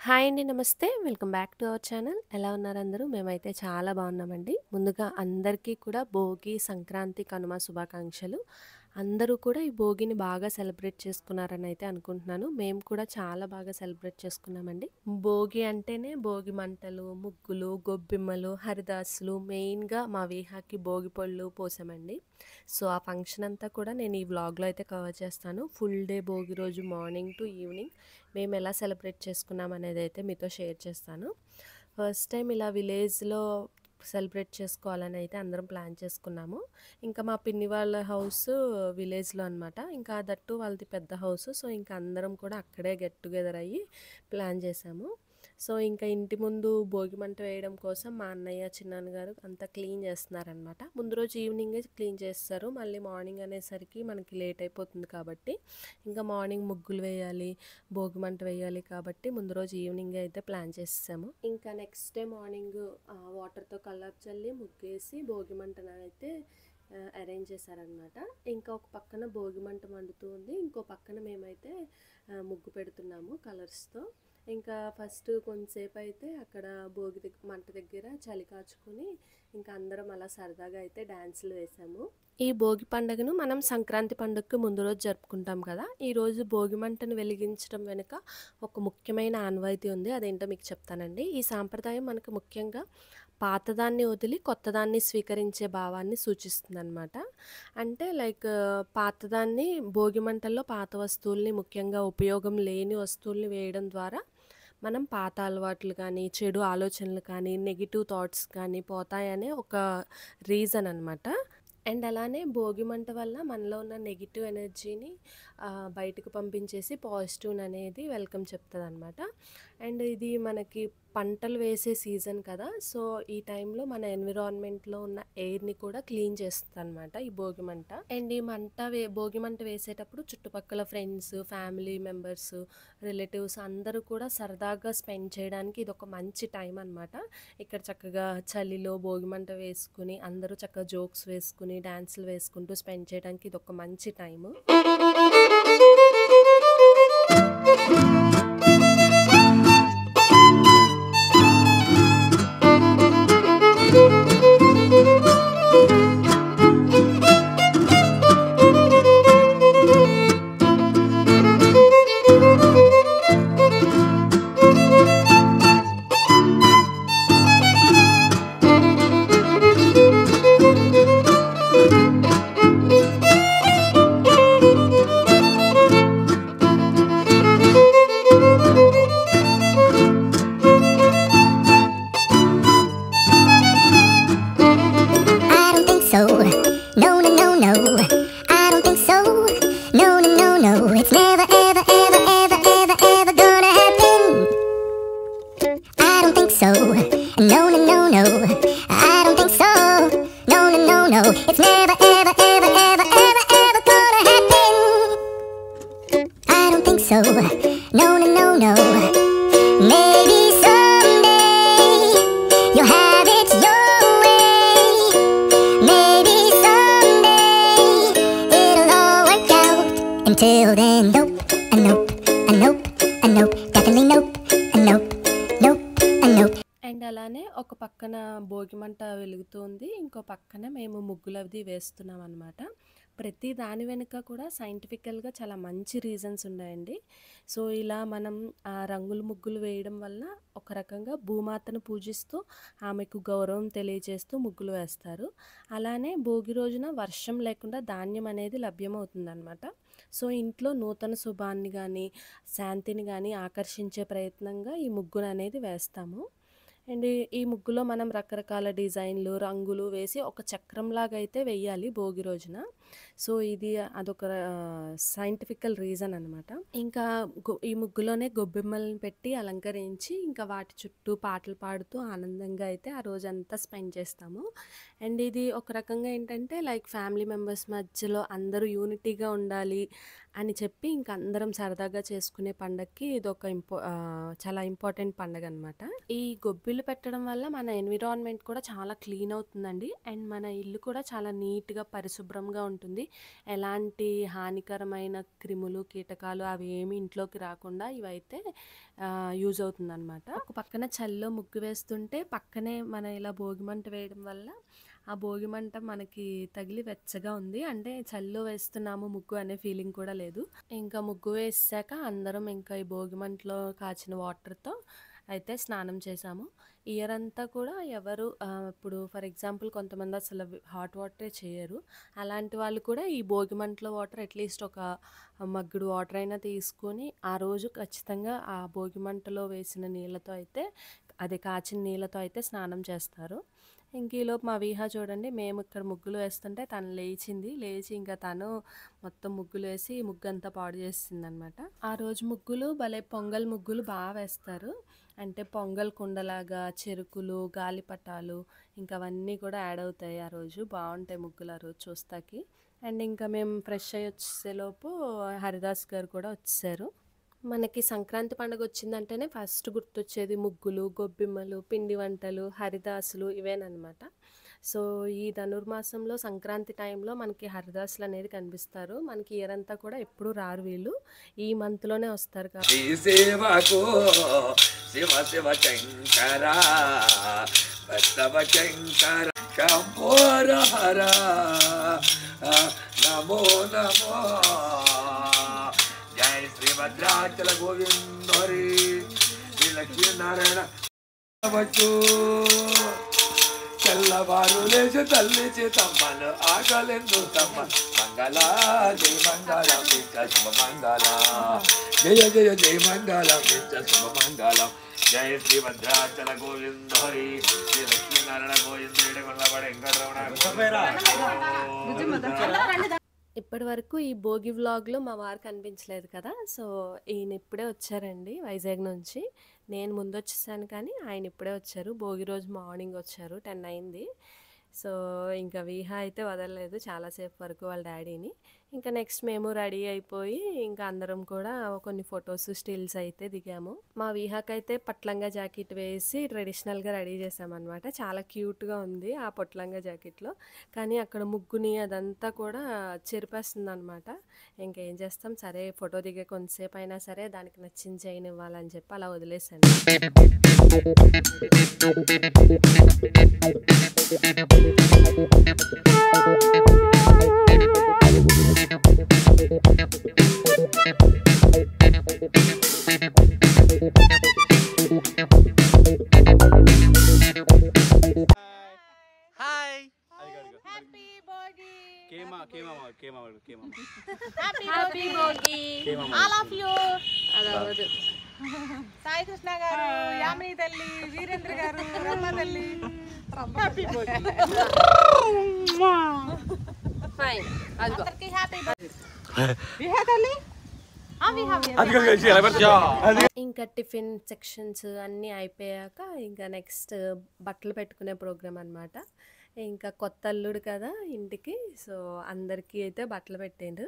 Hi అండి. నమస్తే. Welcome back to our channel. ఎలా ఉన్నారు అందరూ? మేమైతే చాలా బాగున్నామండి. ముందుగా అందరికీ కూడా భోగి, సంక్రాంతి, కనుమ శుభాకాంక్షలు. అందరూ కూడా ఈ భోగిని బాగా సెలబ్రేట్ చేసుకున్నారని అయితే అనుకుంటున్నాను. మేము కూడా చాలా బాగా సెలబ్రేట్ చేసుకున్నామండి. భోగి అంటేనే భోగి మంటలు, ముగ్గులు, గొబ్బిమ్మలు, హరిదాసులు, మెయిన్‌గా మా వీహాకి భోగి పళ్ళు పోసామండి. సో, ఆ ఫంక్షన్ అంతా కూడా నేను ఈ వ్లాగ్‌లో అయితే కవర్ చేస్తాను. ఫుల్ డే భోగి రోజు మార్నింగ్ టు ఈవినింగ్ మేము ఎలా సెలబ్రేట్ చేసుకున్నాం అనేది అయితే మీతో షేర్ చేస్తాను. ఫస్ట్ టైం ఇలా విలేజ్‌లో సెలబ్రేట్ చేసుకోవాలని అయితే అందరం ప్లాన్ చేసుకున్నాము. ఇంకా మా పిన్ని వాళ్ళ హౌస్ విలేజ్‌లో అనమాట. ఇంకా దట్టు వాళ్ళది పెద్ద హౌస్. సో, ఇంకా అందరం కూడా అక్కడే గెట్ టుగెదర్ అయ్యి ప్లాన్ చేసాము. సో, ఇంకా ఇంటి ముందు భోగి మంట వేయడం కోసం మా అన్నయ్య, చిన్నాన్నగారు అంతా క్లీన్ చేస్తున్నారనమాట. ముందు రోజు ఈవినింగే క్లీన్ చేస్తారు. మళ్ళీ మార్నింగ్ అనేసరికి మనకి లేట్ అయిపోతుంది కాబట్టి ఇంకా మార్నింగ్ ముగ్గులు వేయాలి, భోగి మంట వేయాలి కాబట్టి ముందు రోజు ఈవినింగే అయితే ప్లాన్ చేసేసాము. ఇంకా నెక్స్ట్ డే మార్నింగ్ వాటర్తో కలర్ చల్లి ముగ్గేసి భోగి మంటనైతే అరేంజ్ చేశారనమాట. ఇంకా ఒక పక్కన భోగి మంట మండుతూ ఉంది, ఇంకో పక్కన మేమైతే ముగ్గు పెడుతున్నాము కలర్స్తో. ఇంకా ఫస్ట్ కొంతసేపు అయితే అక్కడ భోగి మంట దగ్గర చలి కాచుకొని ఇంకా అందరం అలా సరదాగా అయితే డ్యాన్సులు వేసాము. ఈ భోగి పండుగను మనం సంక్రాంతి పండుగకు ముందు రోజు జరుపుకుంటాం కదా. ఈరోజు భోగి మంటను వెలిగించడం వెనుక ఒక ముఖ్యమైన ఆనవాయితీ ఉంది. అదేంటో మీకు చెప్తానండి. ఈ సాంప్రదాయం మనకు ముఖ్యంగా పాతదాన్ని వదిలి కొత్తదాన్ని స్వీకరించే భావాన్ని సూచిస్తుందన్నమాట. అంటే లైక్ పాతదాన్ని భోగి మంటల్లో పాత వస్తువుల్ని, ముఖ్యంగా ఉపయోగం లేని వస్తువుల్ని వేయడం ద్వారా మనం పాత అలవాట్లు కానీ, చెడు ఆలోచనలు కానీ, నెగిటివ్ థాట్స్ కానీ పోతాయనే ఒక రీజన్ అనమాట. అండ్ అలానే భోగి మంట వల్ల మనలో ఉన్న నెగిటివ్ ఎనర్జీని బయటకు పంపించేసి పాజిటివ్ అనేది వెల్కమ్ చెప్తుందనమాట. అండ్ ఇది మనకి పంటలు వేసే సీజన్ కదా. సో, ఈ టైంలో మన ఎన్విరాన్మెంట్లో ఉన్న ఎయిర్ని కూడా క్లీన్ చేస్తుంది అనమాట ఈ భోగి మంట. అండ్ ఈ భోగి మంట వేసేటప్పుడు చుట్టుపక్కల ఫ్రెండ్స్, ఫ్యామిలీ మెంబర్స్, రిలేటివ్స్ అందరూ కూడా సరదాగా స్పెండ్ చేయడానికి ఇది ఒక మంచి టైం అనమాట. ఇక్కడ చక్కగా చలిలో భోగి మంట వేసుకుని అందరూ చక్కగా జోక్స్ వేసుకుని డాన్సులు వేసుకుంటూ స్పెండ్ చేయడానికి ఇది ఒక మంచి time. Until then, nope, a nope, a nope, a nope, definitely nope, a nope, nope, a nope. And అలానే ఒక పక్కన భోగి మంట వెలుగుతుంది, ఇంకో పక్కన మేము ముగ్గులు అవి వేస్తున్నాం అనమాట. ప్రతి దాని వెనుక కూడా సైంటిఫికల్గా చాలా మంచి రీజన్స్ ఉన్నాయండి. సో, ఇలా మనం రంగుల ముగ్గులు వేయడం వల్ల ఒక రకంగా భూమాతను పూజిస్తూ ఆమెకు గౌరవం తెలియజేస్తూ ముగ్గులు వేస్తారు. అలానే భోగి రోజున వర్షం లేకుండా ధాన్యం అనేది లభ్యమవుతుందన్నమాట. సో, ఇంట్లో నూతన శుభాన్ని కానీ, శాంతిని కానీ ఆకర్షించే ప్రయత్నంగా ఈ ముగ్గును అనేది వేస్తాము. అండ్ ఈ ముగ్గులో మనం రకరకాల డిజైన్లు, రంగులు వేసి ఒక చక్రంలాగా అయితే వెయ్యాలి భోగి రోజున. సో, ఇది అదొక సైంటిఫికల్ రీజన్ అనమాట. ఇంకా ఈ ముగ్గులోనే గొబ్బెమ్మలను పెట్టి అలంకరించి ఇంకా వాటి చుట్టూ పాటలు పాడుతూ ఆనందంగా అయితే ఆ రోజంతా స్పెండ్ చేస్తాము. అండ్ ఇది ఒక రకంగా ఏంటంటే లైక్ ఫ్యామిలీ మెంబర్స్ మధ్యలో అందరూ యూనిటీగా ఉండాలి అని చెప్పి ఇంక అందరం సరదాగా చేసుకునే పండగకి ఇదొక చాలా ఇంపార్టెంట్ పండగ అనమాట. ఈ గొబ్బిళ్ళు పెట్టడం వల్ల మన ఎన్విరాన్మెంట్ కూడా చాలా క్లీన్ అవుతుందండి. అండ్ మన ఇల్లు కూడా చాలా నీట్‌గా పరిశుభ్రంగా ఉంటుంది. ఉంటుంది. ఎలాంటి హానికరమైన క్రిములు, కీటకాలు అవి ఏమి ఇంట్లోకి రాకుండా ఇవైతే యూజ్ అవుతుందనమాట. ఒక పక్కన చలిలో ముగ్గు వేస్తుంటే పక్కనే మనం ఇలా భోగిమంట వేయడం వల్ల ఆ భోగిమంట మనకి తగిలి వెచ్చగా ఉంది. అంటే చలిలో వేస్తున్నాము ముగ్గు అనే ఫీలింగ్ కూడా లేదు. ఇంకా ముగ్గు వేసాక అందరం ఇంకా ఈ భోగిమంటలో కాచిన వాటర్తో అయితే స్నానం చేసాము. ఇయర్ అంతా కూడా ఎవరు ఇప్పుడు ఫర్ ఎగ్జాంపుల్ కొంతమంది అసలు హాట్ వాటరే చేయరు. అలాంటి వాళ్ళు కూడా ఈ భోగిమంటలో వాటర్ అట్లీస్ట్ ఒక మగ్గుడు వాటర్ అయినా తీసుకొని ఆ రోజు ఖచ్చితంగా ఆ భోగిమంటలో వేసిన నీళ్ళతో అయితే అదే కాచిన నీళ్ళతో అయితే స్నానం చేస్తారు. ఇంక ఈలోపు మా విహా చూడండి, మేము ఇక్కడ ముగ్గులు వేస్తుంటే తను లేచి ఇంకా తను మొత్తం ముగ్గులు వేసి ముగ్గు అంతా పాడు చేసిందనమాట. ఆ రోజు ముగ్గులు భలే పొంగల్ ముగ్గులు బాగా వేస్తారు. అంటే పొంగల్ కుండలాగా చెరుకులు, గాలిపటాలు ఇంకా అవన్నీ కూడా యాడ్ అవుతాయి. ఆ రోజు బాగుంటాయి ముగ్గులు ఆ రోజు చూస్తాకి. అండ్ ఇంకా మేము ఫ్రెష్ అయ్యి వచ్చేలోపు హరిదాస్ గారు కూడా వచ్చేసారు. మనకి సంక్రాంతి పండుగ వచ్చిందంటేనే ఫస్ట్ గుర్తొచ్చేది ముగ్గులు, గొబ్బిమ్మలు, పిండి వంటలు, హరిదాసులు ఇవేనమాట. సో ఈ ధనుర్మాసంలో సంక్రాంతి టైంలో మనకి హరిదాసులు అనేది కనిపిస్తారు. మనకి ఇయర్ అంతా కూడా ఎప్పుడు రారు, వీళ్ళు ఈ మంత్లోనే వస్తారు కాబట్టి. శివ శివ శంకర బసవ శంకర శంభోర హర నమో నమో జై శ్రీ భద్రాచల గోవింద హరి శ్రీ లక్ష్మీనారాయణ వచ్చు. తెల్లవారు లేచి తల్లి చేతమ్మలు ఆకలిందు తమ్మ మంగళ జయ మంగళం నిత్య శుభ మంగళం జయ జయ జయ మంగళం నిత్య శుభ మంగళం జయ శ్రీ భద్రాచల గోవింద హరి శ్రీ లక్ష్మీనారాయణ గోవింద వెంకటరమణ. ఇప్పటి వరకు ఈ భోగి వ్లాగ్లో మా వారు కనిపించలేదు కదా. సో ఈయన ఇప్పుడే వచ్చారండి వైజాగ్ నుంచి. నేను ముందు వచ్చేసాను కానీ ఆయన ఇప్పుడే వచ్చారు. భోగి రోజు మార్నింగ్ వచ్చారు, 10 అయింది. సో ఇంకా విహా అయితే వదలలేదు చాలాసేపు వరకు వాళ్ళ డాడీని. ఇంకా నెక్స్ట్ మేము రెడీ అయిపోయి ఇంకా అందరం కూడా కొన్ని ఫొటోస్, స్టిల్స్ అయితే దిగాము. మా విహాకైతే పట్లంగా జాకెట్ వేసి ట్రెడిషనల్గా రెడీ చేసామన్నమాట. చాలా క్యూట్గా ఉంది ఆ పొట్లంగా జాకెట్లో. కానీ అక్కడ ముగ్గుని అదంతా కూడా చెరిపేస్తుంది అనమాట. ఇంకేం చేస్తాం, సరే ఫోటో దిగే కొంతసేపు అయినా సరే దానికి నచ్చిన చైన్ ఇవ్వాలని చెప్పి అలా వదిలేసాను. హాయ్ హ్యాపీ భోగి కేమా కేమా కేమా కేమా happy Bhogi all of you. అదవదు. సాయి కృష్ణ గారు, యామిని తల్లి, వీరేంద్ర గారు, రమ్మ తల్లి, హ్యాపీ భోగి. ఫైన్. అదిగో అందరికీ హ్యాపీ భోగి. విహా తల్లి ఇంకా టిఫిన్ సెక్షన్స్ అన్నీ అయిపోయాక ఇంకా నెక్స్ట్ బట్టలు పెట్టుకునే ప్రోగ్రామ్ అనమాట. ఇంకా కొత్త అల్లుడు కదా ఇంటికి, సో అందరికీ అయితే బట్టలు పెట్టిండు.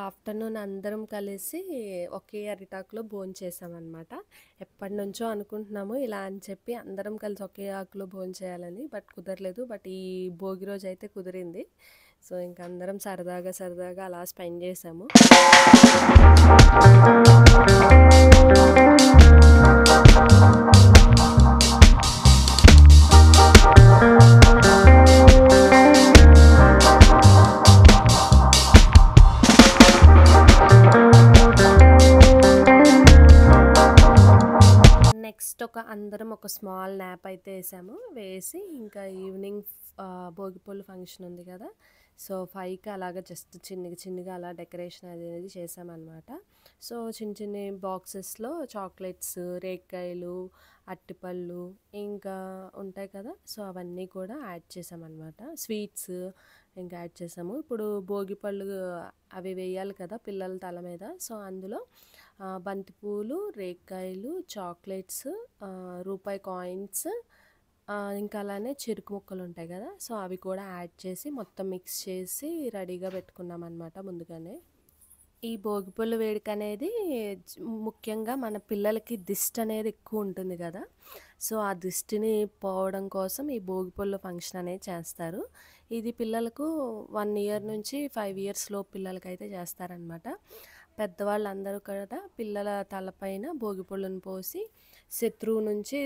ఆఫ్టర్నూన్ అందరం కలిసి ఒకే అరిటాకులో భోంచేసామన్నమాట. ఎప్పటి నుంచో అనుకుంటున్నాము ఇలా అని చెప్పి అందరం కలిసి ఒకే ఆకులో భోంచేయాలని, బట్ కుదరలేదు. బట్ ఈ భోగి రోజు అయితే కుదిరింది. సో ఇంకా అందరం సరదాగా అలా స్పెండ్ చేసాము. నెక్స్ట్ అందరం ఒక స్మాల్ న్యాప్ అయితే వేసాము. వేసి ఇంకా ఈవినింగ్ భోగిపళ్ళు ఫంక్షన్ ఉంది కదా, సో 5కి అలాగా జస్ట్ చిన్నగా అలా డెకరేషన్ అనేది చేసామన్నమాట. సో చిన్న బాక్సెస్లో చాక్లెట్స్, రేక్కాయలు, అట్టిపళ్ళు ఇంకా ఉంటాయి కదా, సో అవన్నీ కూడా యాడ్ చేసామన్నమాట. స్వీట్స్ ఇంకా యాడ్ చేసాము. ఇప్పుడు భోగిపళ్ళు అవి వేయాలి కదా పిల్లల తల మీద, సో అందులో బంతిపూలు, రేక్కాయలు, చాక్లెట్స్, రూపాయి కాయిన్స్, ఇంకా అలానే చెరుకు ముక్కలు ఉంటాయి కదా, సో అవి కూడా యాడ్ చేసి మొత్తం మిక్స్ చేసి రెడీగా పెట్టుకున్నాం అన్నమాట ముందుగానే. ఈ భోగిపళ్ళు వేడుక అనేది ముఖ్యంగా మన పిల్లలకి దిష్టి అనేది ఎక్కువ ఉంటుంది కదా, సో ఆ దిష్టిని పోవడం కోసం ఈ భోగిపళ్ళు ఫంక్షన్ అనేది చేస్తారు. ఇది పిల్లలకు 1 ఇయర్ నుంచి 5 ఇయర్స్ లోపు పిల్లలకైతే చేస్తారనమాట. పెద్దవాళ్ళందరూ కూడా పిల్లల తలపైన భోగిపళ్ళను పోసి శత్రువు నుంచి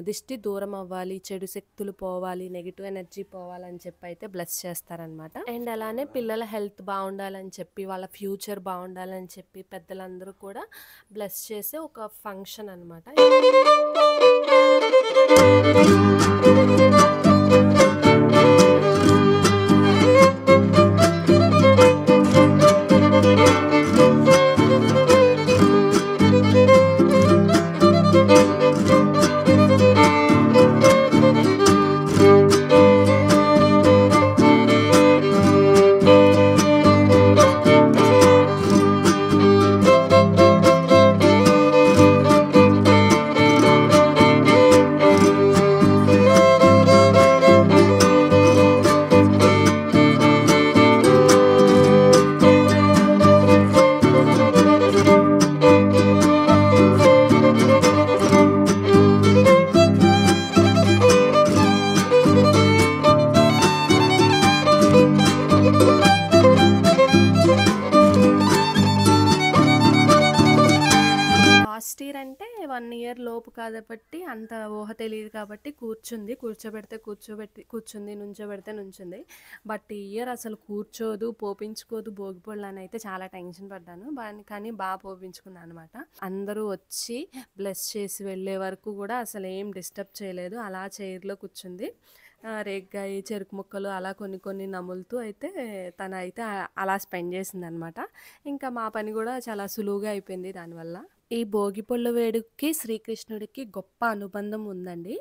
దిష్టి దూరం అవ్వాలి, చెడు శక్తులు పోవాలి, నెగిటివ్ ఎనర్జీ పోవాలని చెప్పి అయితే బ్లెస్ చేస్తారనమాట. అండ్ అలానే పిల్లల హెల్త్ బాగుండాలని చెప్పి, వాళ్ళ ఫ్యూచర్ బాగుండాలని చెప్పి పెద్దలందరూ కూడా బ్లెస్ చేసే ఒక ఫంక్షన్ అనమాట. అంటే 1 ఇయర్ లోపు కాబట్టి అంత ఊహ తెలియదు కాబట్టి కూర్చోబెడితే కూర్చుంది, నుంచోబెడితే నుంచుంది. బట్ ఈ ఇయర్ అసలు కూర్చోదు, పోపించుకోదు భోగిపళ్ళు అని అయితే చాలా టెన్షన్ పడ్డాను. కానీ బాగా పోపించుకున్నాను అనమాట. అందరూ వచ్చి బ్లెస్ చేసి వెళ్ళే వరకు కూడా అసలు ఏం డిస్టర్బ్ చేయలేదు. అలా చైర్లో కూర్చుంది. రేగ్గాయ, చెరుకు ముక్కలు అలా కొన్ని నములుతూ అయితే తను అయితే అలా స్పెండ్ చేసింది అనమాట. ఇంకా మా పని కూడా చాలా సులువుగా అయిపోయింది దానివల్ల. ఈ భోగిపళ్ళు వేడుకకి శ్రీకృష్ణుడికి గొప్ప అనుబంధం ఉందండి.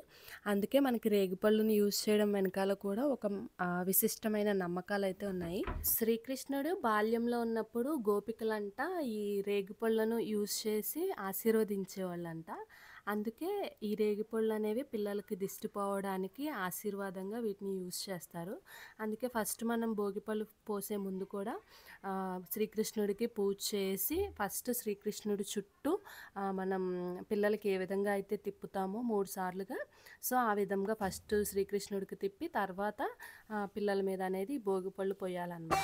అందుకే మనకి రేగిపళ్ళుని యూజ్ చేయడం వెనకాల కూడా ఒక విశిష్టమైన నమ్మకాలు అయితే ఉన్నాయి. శ్రీకృష్ణుడు బాల్యంలో ఉన్నప్పుడు గోపికలంట ఈ రేగిపళ్ళను యూజ్ చేసి ఆశీర్వదించేవాళ్ళంట. అందుకే ఈ రేగిపళ్ళు అనేవి పిల్లలకి దిష్టి పోవడానికి ఆశీర్వాదంగా వీటిని యూజ్ చేస్తారు. అందుకే ఫస్ట్ మనం భోగిపళ్ళు పోసే ముందు కూడా శ్రీకృష్ణుడికి పూజ చేసి ఫస్ట్ శ్రీకృష్ణుడి చుట్టూ మనం పిల్లలకి ఏ విధంగా అయితే తిప్పుతామో 3 సార్లుగా, సో ఆ విధంగా ఫస్ట్ శ్రీకృష్ణుడికి తిప్పి తర్వాత పిల్లల మీద అనేది భోగిపళ్ళు పోయాలన్నమాట.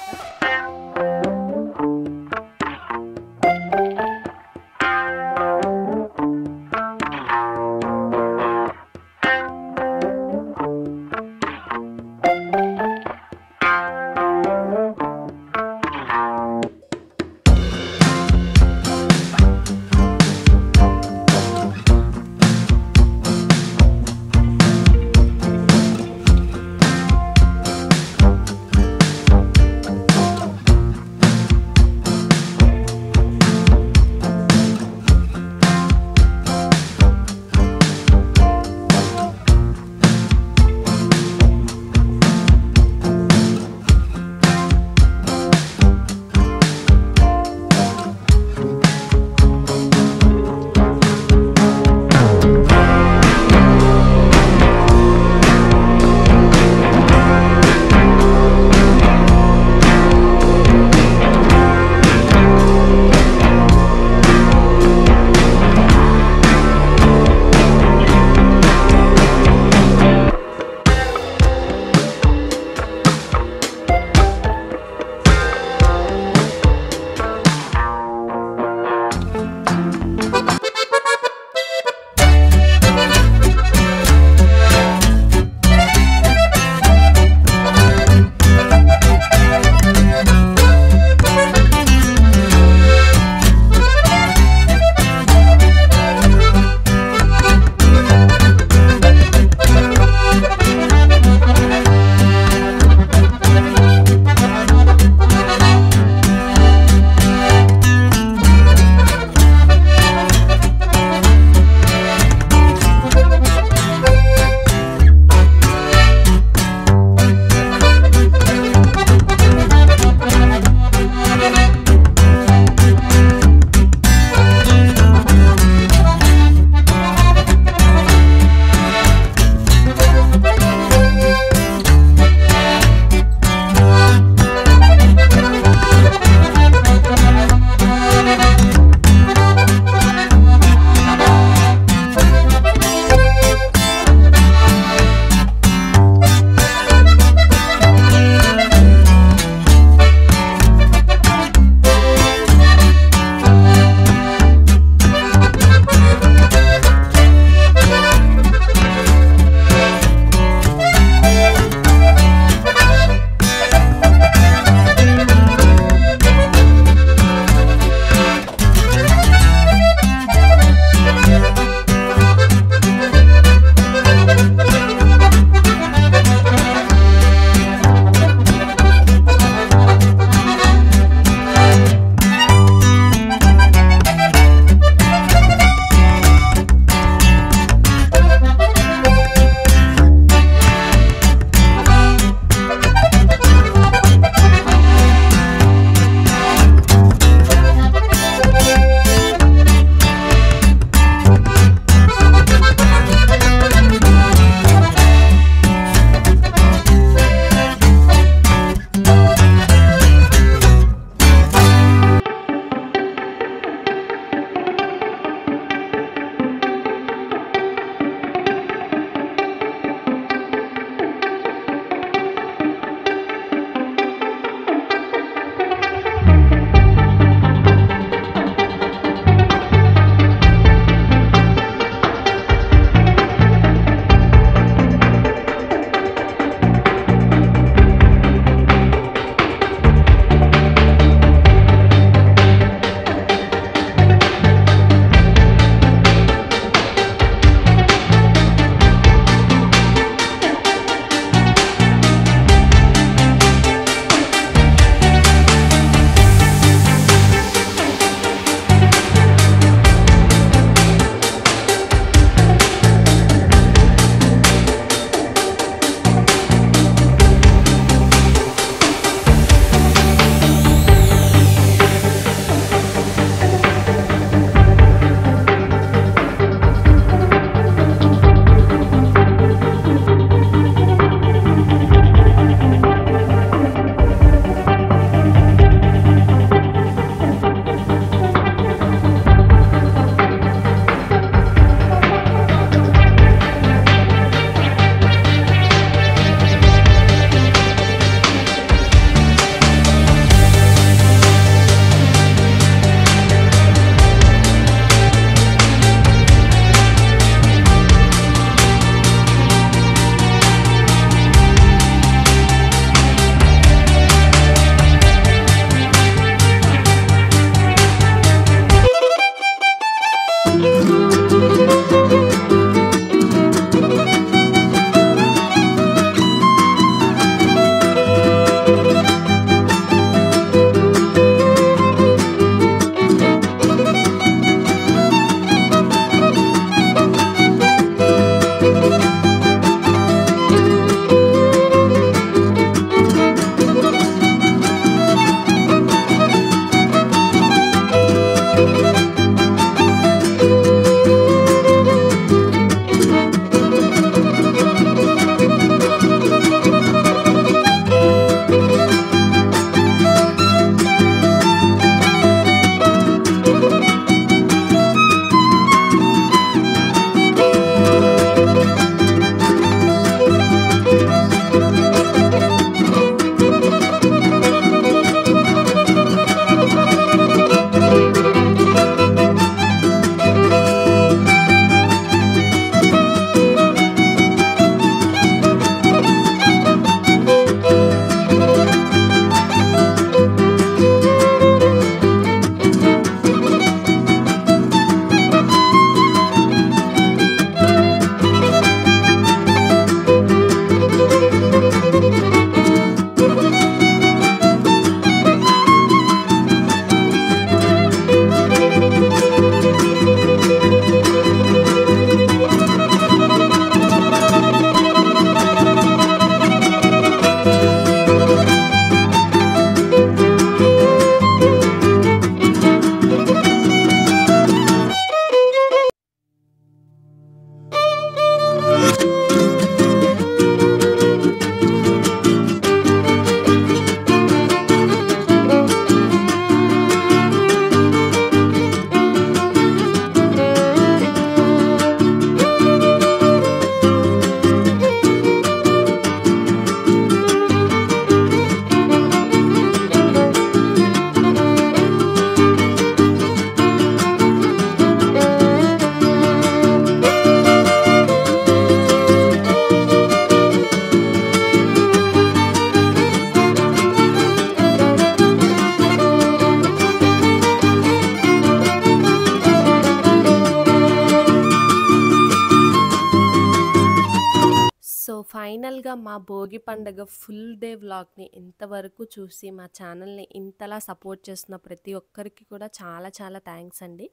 సో, ఫైనల్‌గా మా భోగి పండగ ఫుల్ డే వ్లాగ్‌ని ఇంతవరకు చూసి మా ఛానల్‌ని ఇంతలా సపోర్ట్ చేస్తున్న ప్రతి ఒక్కరికి కూడా చాలా చాలా థ్యాంక్స్ అండి.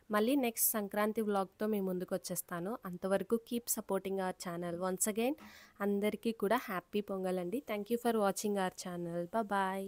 మళ్ళీ నెక్స్ట్ సంక్రాంతి వ్లాగ్‌తో మీ ముందుకొచ్చేస్తాను. అంతవరకు keep supporting our channel. Once again అందరికీ కూడా హ్యాపీ పొంగల్ అండి. Thank you for watching our channel. Bye.